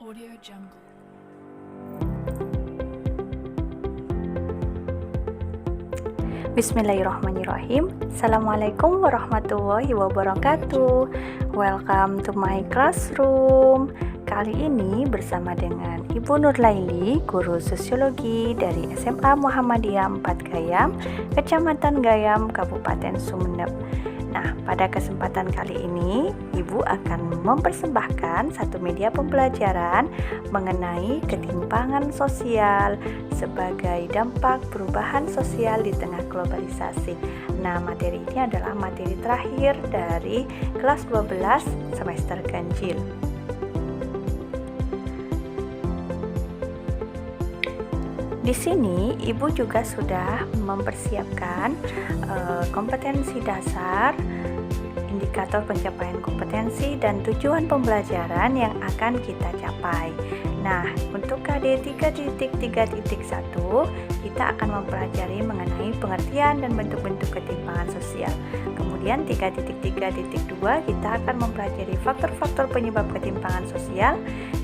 Audio Jungle. Bismillahirrahmanirrahim. Assalamualaikum warahmatullahi wabarakatuh. Welcome to my classroom. Kali ini bersama dengan Ibu Nurlaili, guru sosiologi dari SMA Muhammadiyah 4 Gayam, Kecamatan Gayam, Kabupaten Sumeneb. Nah, pada kesempatan kali ini, Ibu akan mempersembahkan satu media pembelajaran mengenai ketimpangan sosial sebagai dampak perubahan sosial di tengah globalisasi. Nah, materi ini adalah materi terakhir dari kelas 12 semester ganjil. Di sini Ibu juga sudah mempersiapkan kompetensi dasar, indikator pencapaian kompetensi dan tujuan pembelajaran yang akan kita capai. Nah, untuk KD 3.3.1 kita akan mempelajari mengenai pengertian dan bentuk-bentuk ketimpangan sosial. Kemudian 3.3.2 kita akan mempelajari faktor-faktor penyebab ketimpangan sosial.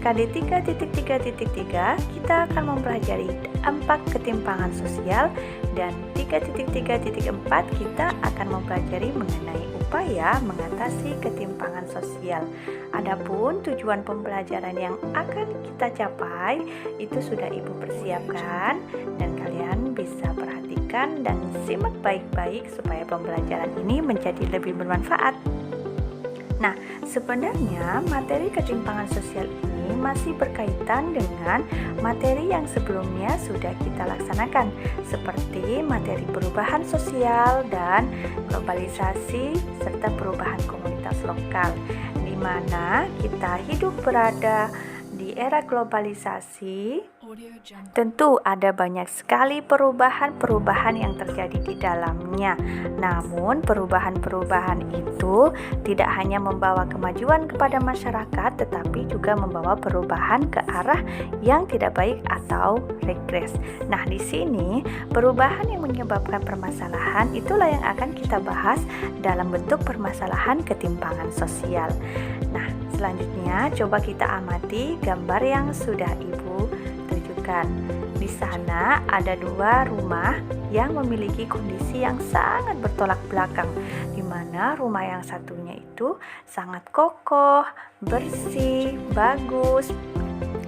KD 3.3.3 kita akan mempelajari dampak ketimpangan sosial, dan 3.3.4 kita akan mempelajari mengenai upaya mengatasi ketimpangan sosial. Adapun tujuan pembelajaran yang akan kita capai itu sudah Ibu persiapkan, dan kalian bisa perhatikan dan simak baik-baik supaya pembelajaran ini menjadi lebih bermanfaat. Nah, sebenarnya materi ketimpangan sosial ini masih berkaitan dengan materi yang sebelumnya sudah kita laksanakan, seperti materi perubahan sosial dan globalisasi serta perubahan komunitas lokal, di mana kita hidup berada di era globalisasi. Tentu ada banyak sekali perubahan-perubahan yang terjadi di dalamnya. Namun perubahan-perubahan itu tidak hanya membawa kemajuan kepada masyarakat, tetapi juga membawa perubahan ke arah yang tidak baik atau regres. Nah, di sini perubahan yang menyebabkan permasalahan itulah yang akan kita bahas dalam bentuk permasalahan ketimpangan sosial. Nah, selanjutnya coba kita amati gambar yang sudah Ibu tunjukkan. Di sana ada dua rumah yang memiliki kondisi yang sangat bertolak belakang, di mana rumah yang satunya itu sangat kokoh, bersih, bagus,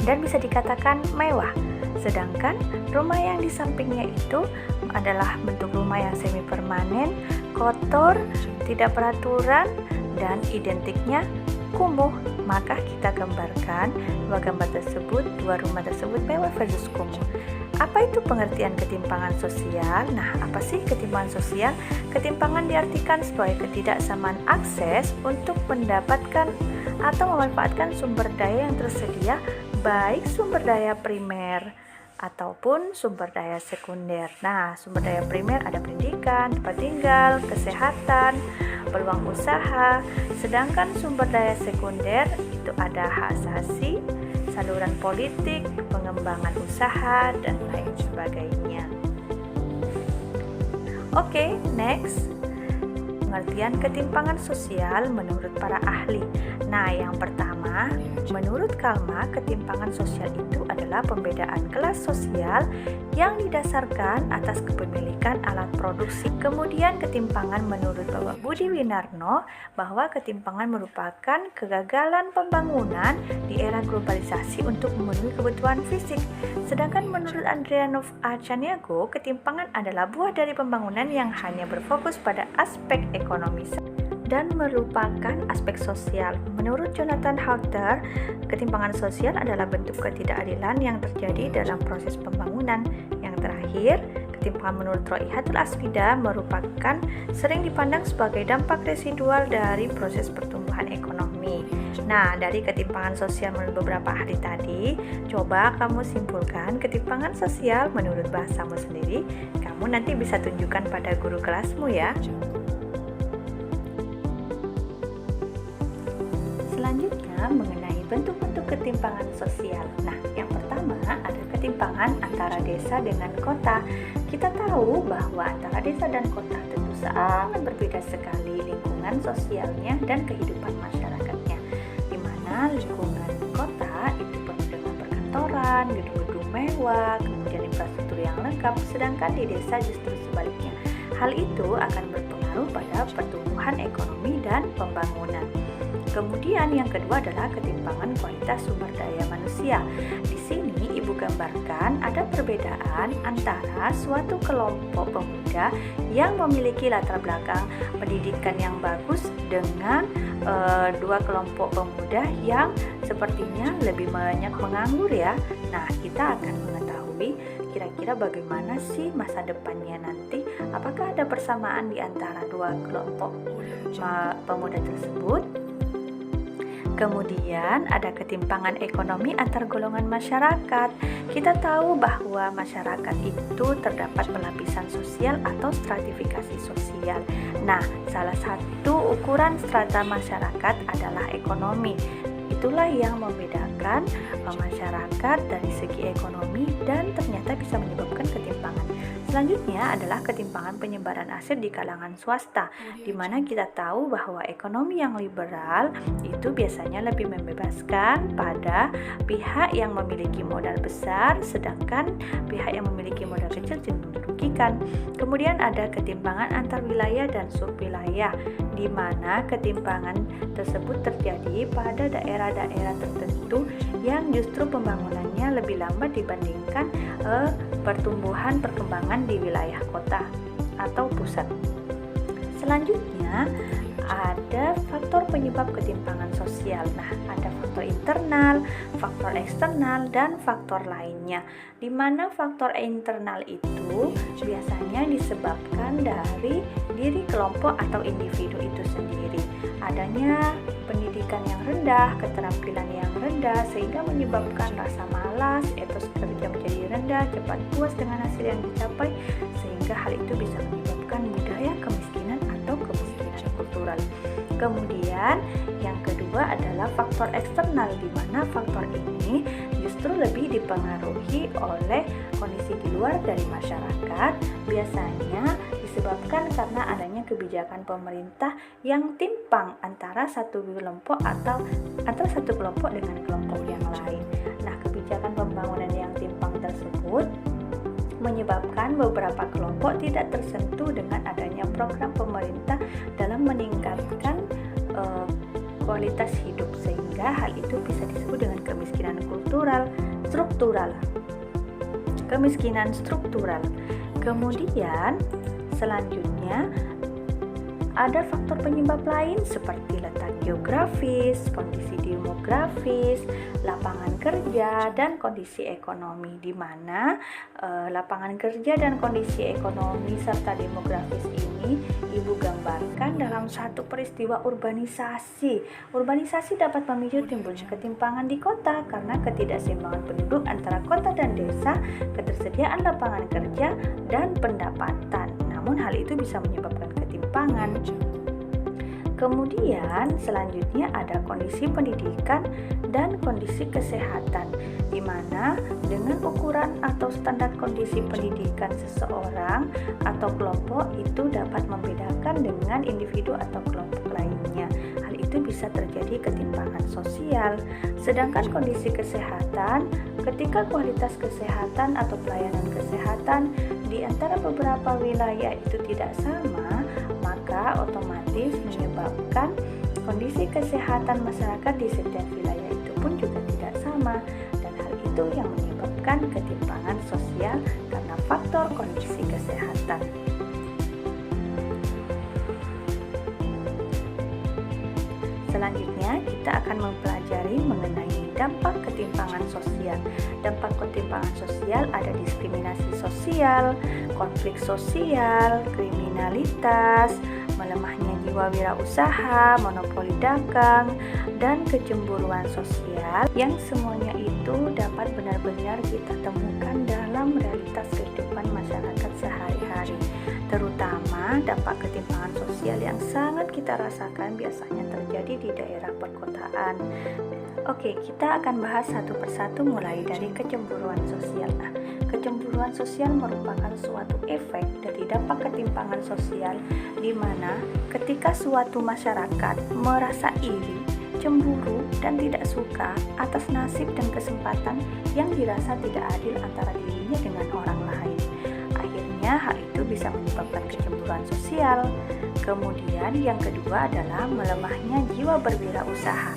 dan bisa dikatakan mewah. Sedangkan rumah yang di sampingnya itu adalah bentuk rumah yang semi permanen, kotor, tidak beraturan, dan identiknya kumuh. Maka kita gambarkan dua rumah tersebut mewah versus kumuh. Apa itu pengertian ketimpangan sosial? Nah, apa sih ketimpangan sosial? Ketimpangan diartikan sebagai ketidaksamaan akses untuk mendapatkan atau memanfaatkan sumber daya yang tersedia, baik sumber daya primer ataupun sumber daya sekunder. Nah, sumber daya primer ada pendidikan, tempat tinggal, kesehatan, peluang usaha. Sedangkan sumber daya sekunder itu ada hak asasi, saluran politik, pengembangan usaha, dan lain sebagainya. Oke, next. Pengertian ketimpangan sosial menurut para ahli. Nah, yang pertama, menurut Kalma, ketimpangan sosial itu adalah pembedaan kelas sosial yang didasarkan atas kepemilikan alat produksi. Kemudian ketimpangan menurut Bapak Budi Winarno, bahwa ketimpangan merupakan kegagalan pembangunan di era globalisasi untuk memenuhi kebutuhan fisik. Sedangkan menurut Andrianov A. Caniago, ketimpangan adalah buah dari pembangunan yang hanya berfokus pada aspek ekonomi dan merupakan aspek sosial. Menurut Jonathan Halter, ketimpangan sosial adalah bentuk ketidakadilan yang terjadi dalam proses pembangunan. Yang terakhir, ketimpangan menurut Roihatul Asfida merupakan sering dipandang sebagai dampak residual dari proses pertumbuhan ekonomi. Nah, dari ketimpangan sosial menurut beberapa ahli tadi, coba kamu simpulkan ketimpangan sosial menurut bahasamu sendiri. Kamu nanti bisa tunjukkan pada guru kelasmu ya. Selanjutnya mengenai bentuk-bentuk ketimpangan sosial. Nah, yang pertama ada ketimpangan antara desa dengan kota. Kita tahu bahwa antara desa dan kota tentu sangat berbeda sekali lingkungan sosialnya dan kehidupan masyarakatnya, di mana lingkungan kota itu kemewahan, gedung-gedung mewah, kemudian infrastruktur yang lengkap, sedangkan di desa justru sebaliknya. Hal itu akan berpengaruh pada pertumbuhan ekonomi dan pembangunan. Kemudian yang kedua adalah ketimpangan kualitas sumber daya manusia. Di sini Ibu gambarkan ada perbedaan antara suatu kelompok pemuda yang memiliki latar belakang pendidikan yang bagus dengan dua kelompok pemuda yang sepertinya lebih banyak menganggur ya. Nah, kita akan mengetahui kira-kira bagaimana sih masa depannya nanti. Apakah ada persamaan di antara dua kelompok pemuda tersebut? Kemudian ada ketimpangan ekonomi antar golongan masyarakat. Kita tahu bahwa masyarakat itu terdapat pelapisan sosial atau stratifikasi sosial. Nah, salah satu ukuran strata masyarakat adalah ekonomi. Itulah yang membedakan masyarakat dari segi ekonomi dan ternyata bisa menyebabkan ketimpangan. Selanjutnya adalah ketimpangan penyebaran aset di kalangan swasta, di mana kita tahu bahwa ekonomi yang liberal itu biasanya lebih membebaskan pada pihak yang memiliki modal besar, sedangkan pihak yang memiliki modal kecil cenderung dirugikan. Kemudian ada ketimpangan antar wilayah dan subwilayah, di mana ketimpangan tersebut terjadi pada daerah-daerah tertentu yang justru pembangunannya lebih lambat dibandingkan perkembangan di wilayah kota atau pusat. Selanjutnya ada faktor penyebab ketimpangan sosial. Nah, ada faktor internal, faktor eksternal, dan faktor lainnya. Di mana faktor internal itu biasanya disebabkan dari diri kelompok atau individu itu sendiri. Adanya pendidikan yang rendah, keterampilan yang rendah, sehingga menyebabkan rasa malas, etos kerja menjadi rendah, cepat puas dengan hasil yang dicapai, sehingga hal itu bisa menyebabkan budaya kemiskinan atau kemiskinan kultural. Kemudian yang kedua adalah faktor eksternal, di mana faktor ini justru lebih dipengaruhi oleh kondisi di luar dari masyarakat, biasanya disebabkan karena adanya kebijakan pemerintah yang timpang antara satu kelompok atau antara satu kelompok dengan kelompok yang lain. Nah, kebijakan pembangunan yang timpang tersebut menyebabkan beberapa kelompok tidak tersentuh dengan adanya program pemerintah dalam meningkatkan kualitas hidup, sehingga hal itu bisa disebut dengan kemiskinan struktural. Kemiskinan struktural. Kemudian selanjutnya ada faktor penyebab lain seperti letak geografis, kondisi demografis, lapangan kerja, dan kondisi ekonomi, di mana lapangan kerja dan kondisi ekonomi serta demografis ini Ibu gambarkan dalam satu peristiwa urbanisasi. Urbanisasi dapat memicu timbulnya ketimpangan di kota karena ketidakseimbangan penduduk antara kota dan desa, ketersediaan lapangan kerja, dan pendapatan. Namun hal itu bisa menyebabkan ketimpangan. Kemudian selanjutnya ada kondisi pendidikan dan kondisi kesehatan, di mana dengan ukuran atau standar kondisi pendidikan seseorang atau kelompok itu dapat membedakan dengan individu atau kelompok lainnya. Hal itu bisa terjadi ketimpangan sosial. Sedangkan kondisi kesehatan, ketika kualitas kesehatan atau pelayanan kesehatan di antara beberapa wilayah itu tidak sama, maka otomatis menyebabkan kondisi kesehatan masyarakat di setiap wilayah itu pun juga tidak sama, dan hal itu yang menyebabkan ketimpangan sosial karena faktor kondisi kesehatan. Selanjutnya kita akan mempelajari mengenai dampak ketimpangan sosial. Dampak ketimpangan sosial ada diskriminasi sosial, konflik sosial, kriminalitas, melemahnya jiwa wirausaha, monopoli dagang, dan kecemburuan sosial, yang semuanya itu dapat benar-benar kita temukan dalam realitas kehidupan masyarakat sehari-hari. Terutama dampak ketimpangan sosial yang sangat kita rasakan biasanya terjadi di daerah perkotaan. Oke, kita akan bahas satu persatu mulai dari kecemburuan sosial. Nah, kecemburuan sosial merupakan suatu efek dari dampak ketimpangan sosial, di mana ketika suatu masyarakat merasa iri cemburu, dan tidak suka atas nasib dan kesempatan yang dirasa tidak adil antara dirinya dengan orang lain. Akhirnya hal itu bisa menyebabkan kecemburuan sosial. Kemudian yang kedua adalah melemahnya jiwa berwirausaha.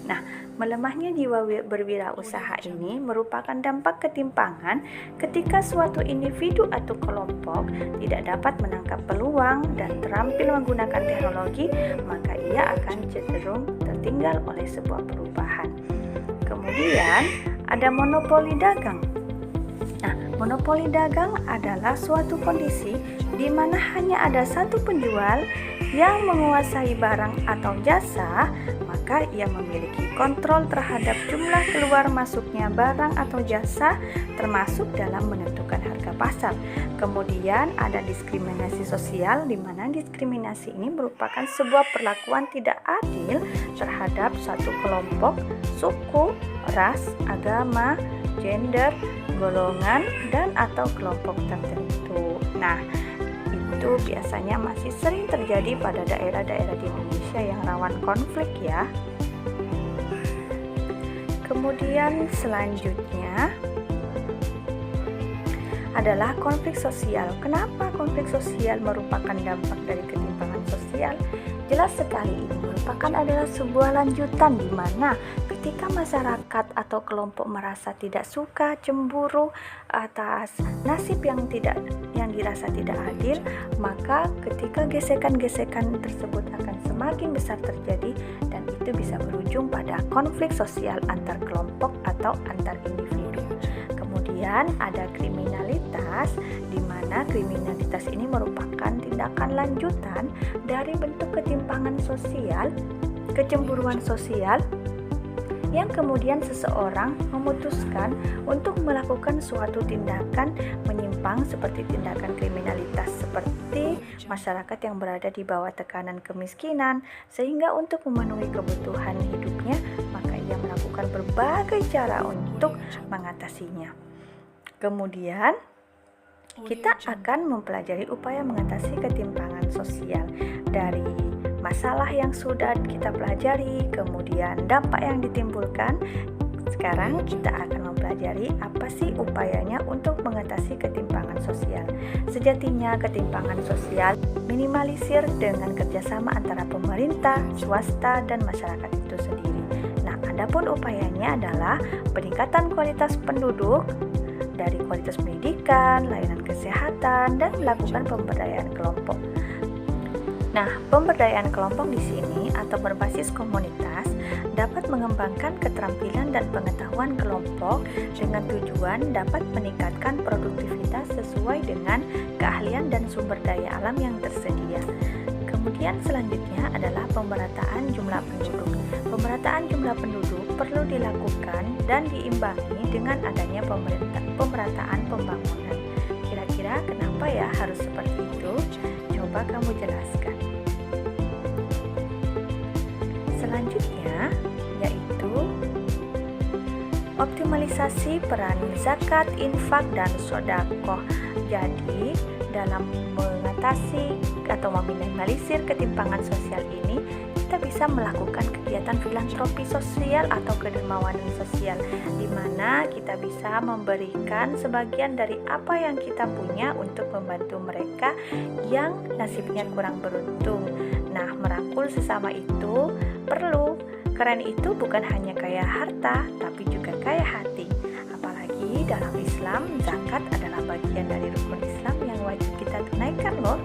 Nah, melemahnya jiwa berwirausaha ini merupakan dampak ketimpangan ketika suatu individu atau kelompok tidak dapat menangkap peluang dan terampil menggunakan teknologi, maka ia akan cenderung tertinggal oleh sebuah perubahan. Kemudian ada monopoli dagang. Nah, monopoli dagang adalah suatu kondisi di mana hanya ada satu penjual yang menguasai barang atau jasa, maka ia memiliki kontrol terhadap jumlah keluar masuknya barang atau jasa, termasuk dalam menentukan harga pasar. Kemudian ada diskriminasi sosial, di mana diskriminasi ini merupakan sebuah perlakuan tidak adil terhadap satu kelompok, suku, ras, agama, gender, golongan, dan atau kelompok tertentu. Nah, itu biasanya masih sering terjadi pada daerah-daerah di Indonesia yang rawan konflik ya. Kemudian selanjutnya adalah konflik sosial. Kenapa konflik sosial merupakan dampak dari ketimpangan sosial? Jelas sekali ini merupakan adalah sebuah lanjutan di mana ketika masyarakat atau kelompok merasa tidak suka, cemburu atas nasib yang dirasa tidak adil, maka ketika gesekan-gesekan tersebut akan semakin besar terjadi dan itu bisa berujung pada konflik sosial antar kelompok atau antar individu. Kemudian ada kriminalitas, di mana kriminalitas ini merupakan tindakan lanjutan dari bentuk ketimpangan sosial, kecemburuan sosial, yang kemudian seseorang memutuskan untuk melakukan suatu tindakan menyimpang seperti tindakan kriminalitas, seperti masyarakat yang berada di bawah tekanan kemiskinan, sehingga untuk memenuhi kebutuhan hidupnya, maka ia melakukan berbagai cara untuk mengatasinya. Kemudian kita akan mempelajari upaya mengatasi ketimpangan sosial dari masalah yang sudah kita pelajari, kemudian dampak yang ditimbulkan. Sekarang kita akan mempelajari apa sih upayanya untuk mengatasi ketimpangan sosial. Sejatinya ketimpangan sosial minimalisir dengan kerjasama antara pemerintah, swasta, dan masyarakat itu sendiri. Nah, adapun upayanya adalah peningkatan kualitas penduduk, dari kualitas pendidikan, layanan kesehatan, dan melakukan pemberdayaan kelompok. Nah, pemberdayaan kelompok di sini atau berbasis komunitas dapat mengembangkan keterampilan dan pengetahuan kelompok dengan tujuan dapat meningkatkan produktivitas sesuai dengan keahlian dan sumber daya alam yang tersedia. Kemudian selanjutnya adalah pemerataan jumlah penduduk. Pemerataan jumlah penduduk perlu dilakukan dan diimbangi dengan adanya pemerataan pembangunan. Kira-kira kenapa ya harus seperti itu? Coba kamu jelaskan. Selanjutnya yaitu optimalisasi peran zakat, infak, dan sedekah. Jadi dalam mengatasi atau meminimalisir ketimpangan sosial ini, kita bisa melakukan kegiatan filantropi sosial atau kedermawanan sosial, di mana kita bisa memberikan sebagian dari apa yang kita punya untuk membantu mereka yang nasibnya kurang beruntung. Nah, merangkul sesama itu perlu. Keren itu bukan hanya kaya harta, tapi juga kaya hati. Apalagi dalam Islam, zakat adalah bagian dari rukun Islam yang wajib kita tunaikan loh.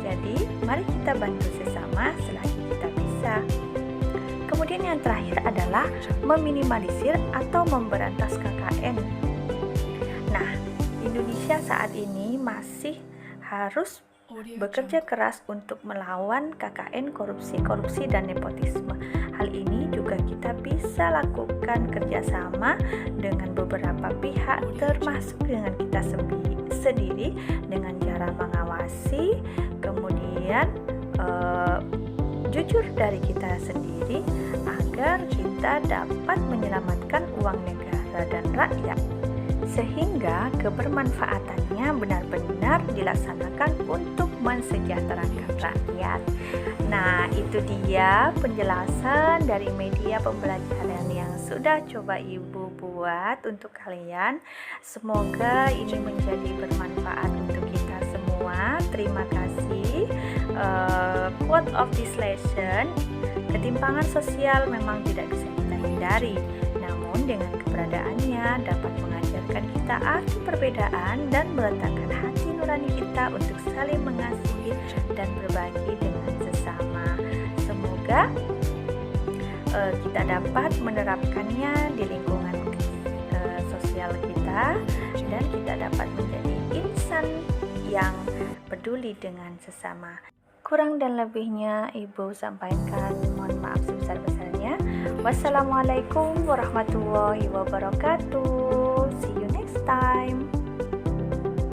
Jadi, mari kita bantu sesama selagi kita bisa. Kemudian yang terakhir adalah meminimalisir atau memberantas KKN. Nah, Indonesia saat ini masih harus bekerja keras untuk melawan KKN, korupsi, dan nepotisme. Hal ini juga kita bisa lakukan kerjasama dengan beberapa pihak, termasuk dengan kita sendiri, dengan cara mengawasi, kemudian jujur dari kita sendiri, agar kita dapat menyelamatkan uang negara dan rakyat, sehingga kebermanfaatannya benar-benar dilaksanakan untuk mensejahterakan rakyat. Nah, itu dia penjelasan dari media pembelajaran yang sudah coba Ibu buat untuk kalian. Semoga ini menjadi bermanfaat untuk kita semua. Terima kasih. Quote of this lesson: ketimpangan sosial memang tidak bisa kita hindari, namun dengan keberadaannya dapat mengajarkan kita arti perbedaan dan meletakkan hati nurani kita untuk saling mengasihi dan berbagi dengan sesama. Semoga kita dapat menerapkannya di lingkungan sosial kita dan kita dapat menjadi insan yang peduli dengan sesama. Kurang dan lebihnya Ibu sampaikan mohon maaf sebesar-besarnya. Wassalamualaikum warahmatullahi wabarakatuh. See you next time.